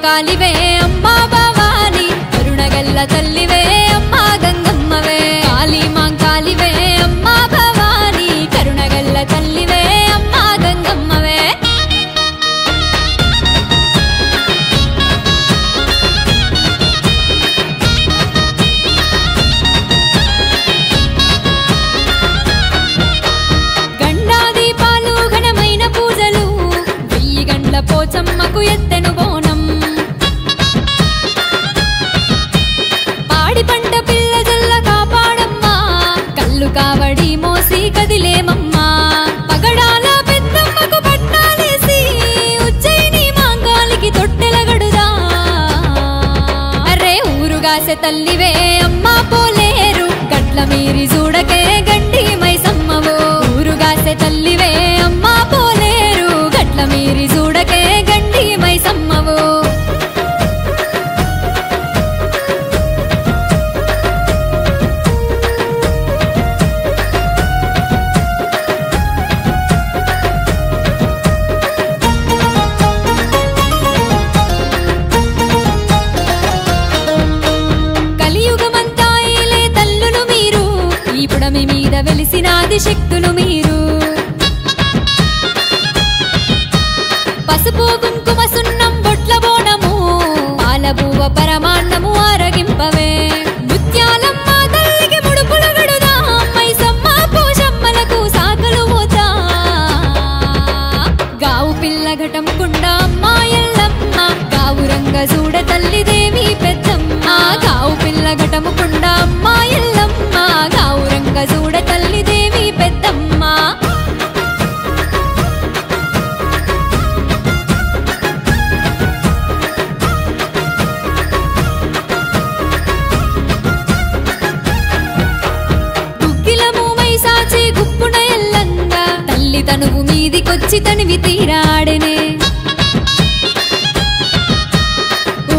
మాంకాలివే అమ్మా భవాని కరుణగల్ల తల్లివే అమ్మా గంగమ్మవే కాళీ మాంకాలివే అమ్మా భవాని కరుణగల్ల తల్లివే అమ్మా గంగమ్మవే గండాదీపాలు ఘనమైన పూజలు 1000 గంటల పోచమ్మకు ఎత్తెను బోనం పాడి పంట పిల్ల జల్ల కాపాడమ్మా కల్లు కావడి మోసి కదిలేమమ్మా పగడాల పెద్దమ్మకు పట్టాలేసి ఉజ్జయిని మాంకాలికి తొట్టెలగడుదా అరే ఊరుగాసె తల్లివే అమ్మా పోలేరు గట్ల మీరి చూడకే గండి మైసమ్మవో ఊరుగాసె తల్లివే అమ్మా పోలేరు గట్ల మీరి చూడకే గండి మైసమ్మవో కలియుగమంతా ఏలే తల్లులు మీరు ఈ పుడమి మీద వెలిసినాది శక్తులు మీరు పసుపు కుంకుమ సున్నం బొట్ల బోనము పాలబువ్వ పరమాన్నము ఆరగింపవే ముత్యాలమ్మ తల్లికి ముడుపులు గడుదా మైసమ్మ పోషమ్మలకు సాకలు పోతా గావు పిల్ల ఘటం కుండ అమ్మ ఎల్లమ్మ గావురంగ చూడ తల్లి దేవి పెద్దమ్మ గావు పిల్ల ఘటము కుండ అమ్మ ఎల్లమ్మ గావురంగ చూడ తల్లి దేవి పెద్దమ్మ గుప్పున ఎల్లంగా తల్లి తనువు మీదికొచ్చి తనివి తీరాడనే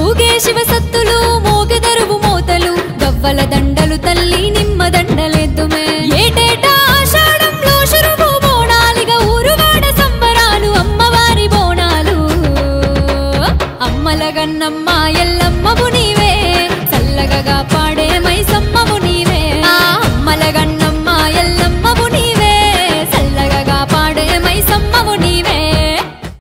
ఊగే శివ సత్తులు మోగెదరువు మోతలు గవ్వల దండ